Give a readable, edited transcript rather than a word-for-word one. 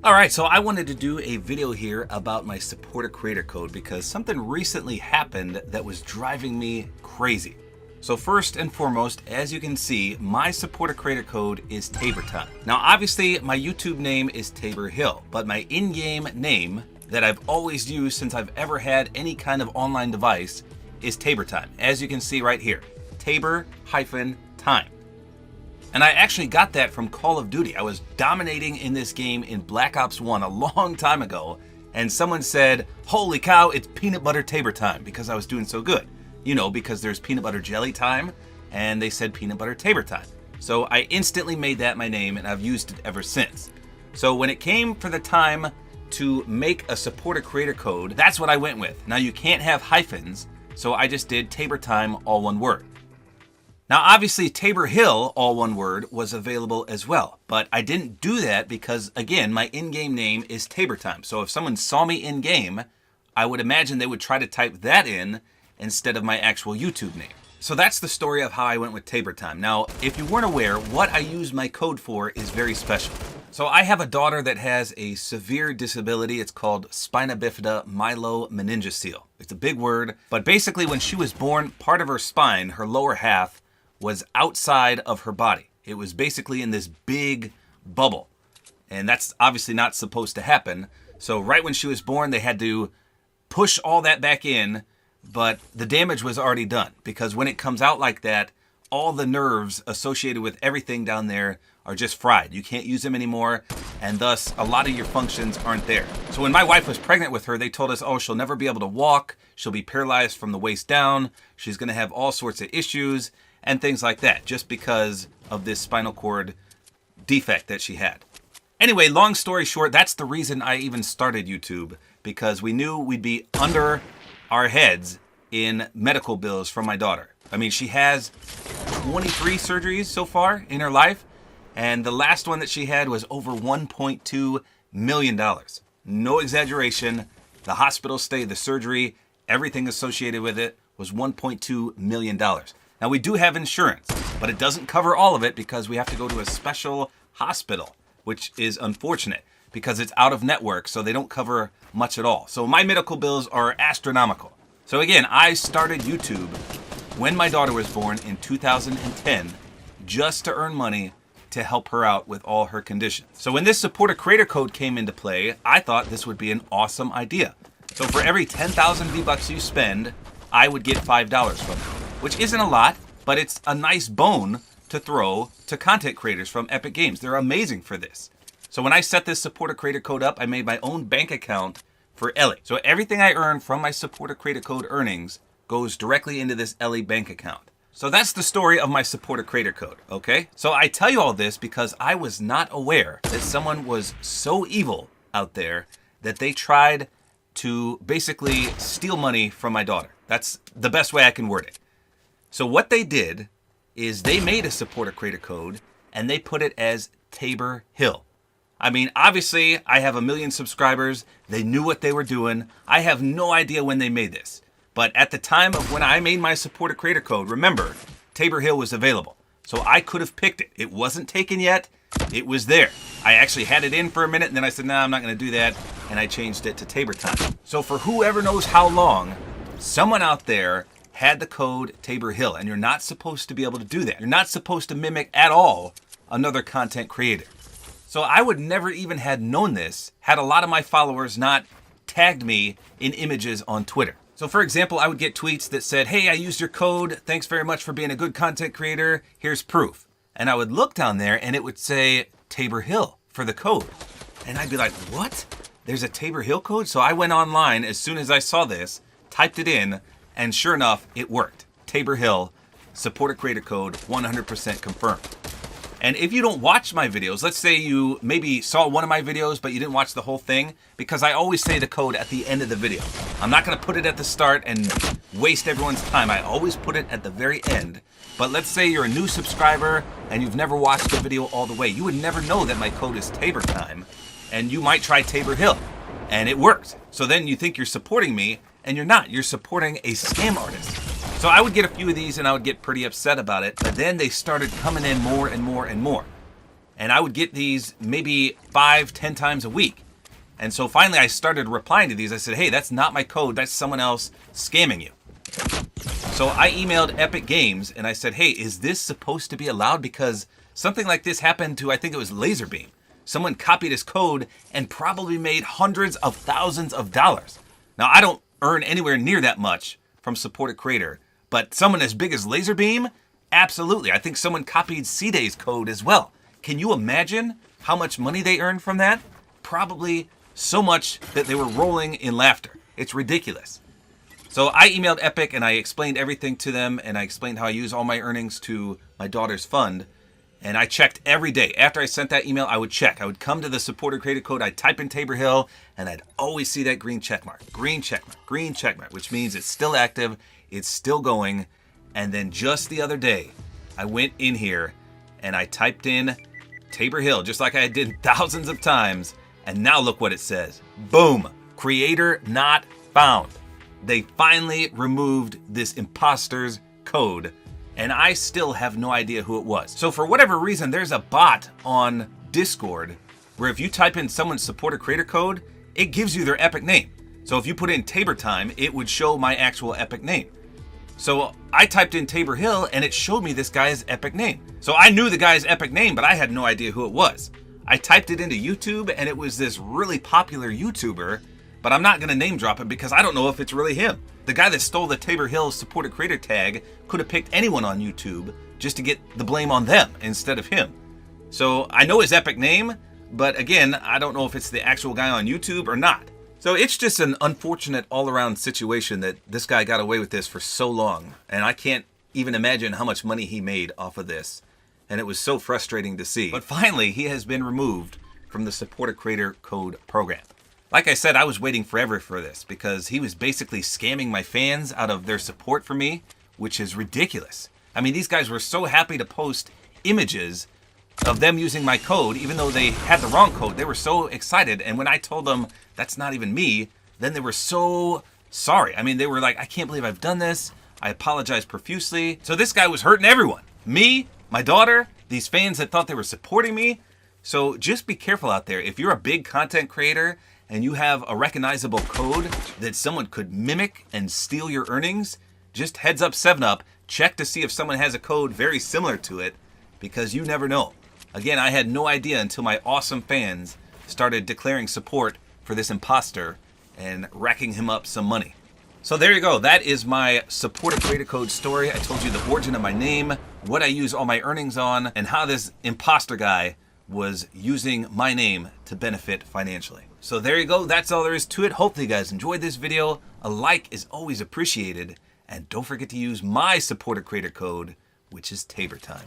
Alright, so I wanted to do a video here about my Support-A-Creator Code because something recently happened that was driving me crazy. So first and foremost, as you can see, my Support-A-Creator Code is tabortime. Now obviously my YouTube name is Tabor Hill, but my in-game name that I've always used since I've ever had any kind of online device is tabortime. As you can see right here, Tabor-time. And I actually got that from Call of Duty. I was dominating in this game in Black Ops 1 a long time ago, and someone said, holy cow, it's peanut butter Tabor time, because I was doing so good. You know, because there's peanut butter jelly time, and they said peanut butter Tabor time. So I instantly made that my name, and I've used it ever since. So when it came for the time to make a Support-A-Creator Code, that's what I went with. Now you can't have hyphens, so I just did tabortime, all one word. Now obviously Tabor Hill, all one word, was available as well, but I didn't do that because, again, my in-game name is tabortime. So if someone saw me in-game, I would imagine they would try to type that in instead of my actual YouTube name. So that's the story of how I went with tabortime. Now, if you weren't aware, what I use my code for is very special. So I have a daughter that has a severe disability. It's called spina bifida myelomeningocele. It's a big word, but basically when she was born, part of her spine, her lower half, was outside of her body. It was basically in this big bubble. And that's obviously not supposed to happen. So right when she was born, they had to push all that back in, but the damage was already done. Because when it comes out like that, all the nerves associated with everything down there are just fried. You can't use them anymore, and thus a lot of your functions aren't there. So when my wife was pregnant with her, they told us, oh, she'll never be able to walk, she'll be paralyzed from the waist down, she's gonna have all sorts of issues, and things like that, just because of this spinal cord defect that she had. Anyway, long story short, that's the reason I even started YouTube, because we knew we'd be under our heads in medical bills from my daughter. I mean, she has 23 surgeries so far in her life, and the last one that she had was over $1.2 million. No exaggeration. The hospital stay, the surgery, everything associated with it was $1.2 million. Now we do have insurance, but it doesn't cover all of it because we have to go to a special hospital, which is unfortunate because it's out of network, so they don't cover much at all. So my medical bills are astronomical. So again, I started YouTube when my daughter was born in 2010 just to earn money to help her out with all her conditions. So when this Support-A-Creator Code came into play, I thought this would be an awesome idea. So for every 10,000 V-Bucks you spend, I would get $5 from it. Which isn't a lot, but it's a nice bone to throw to content creators from Epic Games. They're amazing for this. So when I set this Support-A-Creator Code up, I made my own bank account for Ellie. So everything I earn from my Support-A-Creator Code earnings goes directly into this Ellie bank account. So that's the story of my Support-A-Creator Code, okay? So I tell you all this because I was not aware that someone was so evil out there that they tried to basically steal money from my daughter. That's the best way I can word it. So what they did is they made a Support-A-Creator Code and they put it as Tabor Hill. I mean, obviously I have 1 million subscribers. They knew what they were doing. I have no idea when they made this. But at the time of when I made my Support-A-Creator Code, remember, Tabor Hill was available. So I could have picked it. It wasn't taken yet. It was there. I actually had it in for a minute and then I said, nah, I'm not going to do that. And I changed it to tabortime. So for whoever knows how long, someone out there had the code Tabor Hill, and you're not supposed to be able to do that. You're not supposed to mimic at all another content creator. So I would never even had known this had a lot of my followers not tagged me in images on Twitter. So for example, I would get tweets that said, hey, I used your code. Thanks very much for being a good content creator. Here's proof. And I would look down there and it would say Tabor Hill for the code. And I'd be like, what? There's a Tabor Hill code? So I went online as soon as I saw this, typed it in, and sure enough, it worked. Tabor Hill, Support-A-Creator Code, 100% confirmed. And if you don't watch my videos, let's say you maybe saw one of my videos, but you didn't watch the whole thing, because I always say the code at the end of the video. I'm not gonna put it at the start and waste everyone's time. I always put it at the very end. But let's say you're a new subscriber and you've never watched the video all the way. You would never know that my code is tabortime, and you might try Tabor Hill, and it worked. So then you think you're supporting me, and you're not. You're supporting a scam artist. So I would get a few of these and I would get pretty upset about it, but then they started coming in more and more and more. And I would get these maybe 5-10 times a week. And so finally I started replying to these. I said, hey, that's not my code. That's someone else scamming you. So I emailed Epic Games and I said, hey, is this supposed to be allowed? Because something like this happened to, I think it was Laserbeam. Someone copied his code and probably made hundreds of thousands of dollars. Now, I don't earn anywhere near that much from Support-A-Creator, but someone as big as Laserbeam, absolutely. I think someone copied C-Day's code as well. Can you imagine how much money they earned from that? Probably so much that they were rolling in laughter. It's ridiculous. So I emailed Epic and I explained everything to them, and I explained how I use all my earnings to my daughter's fund. And I checked every day. After I sent that email, I would check. I would come to the Support-A-Creator Code, I'd type in Tabor Hill, and I'd always see that green check mark, green check mark, green check mark, which means it's still active, it's still going. And then just the other day, I went in here and I typed in Tabor Hill, just like I did thousands of times. And now look what it says. Boom, creator not found. They finally removed this imposter's code, and I still have no idea who it was. So for whatever reason, there's a bot on Discord where if you type in someone's Support-A-Creator code, it gives you their Epic name. So if you put in tabortime, it would show my actual Epic name. So I typed in Tabor Hill and it showed me this guy's Epic name. So I knew the guy's Epic name, but I had no idea who it was. I typed it into YouTube and it was this really popular YouTuber, but I'm not gonna name drop it because I don't know if it's really him. The guy that stole the Tabor Hill Support-A-Creator tag could have picked anyone on YouTube just to get the blame on them instead of him. So I know his Epic name, but again, I don't know if it's the actual guy on YouTube or not. So it's just an unfortunate all-around situation that this guy got away with this for so long, and I can't even imagine how much money he made off of this. And it was so frustrating to see. But finally, he has been removed from the Support-A-Creator Code program. Like I said, I was waiting forever for this because he was basically scamming my fans out of their support for me, which is ridiculous. I mean, these guys were so happy to post images of them using my code, even though they had the wrong code. They were so excited. And when I told them that's not even me, then they were so sorry. I mean, they were like, I can't believe I've done this. I apologize profusely. So this guy was hurting everyone. Me, my daughter, these fans that thought they were supporting me. So just be careful out there. If you're a big content creator and you have a recognizable code that someone could mimic and steal your earnings, just heads up 7up, check to see if someone has a code very similar to it, because you never know. Again, I had no idea until my awesome fans started declaring support for this imposter and racking him up some money. So there you go. That is my Support-A-Creator Code story. I told you the origin of my name, what I use all my earnings on, and how this imposter guy was using my name to benefit financially. So there you go. That's all there is to it. Hopefully you guys enjoyed this video. A like is always appreciated. And don't forget to use my Support-A-Creator code, which is tabortime.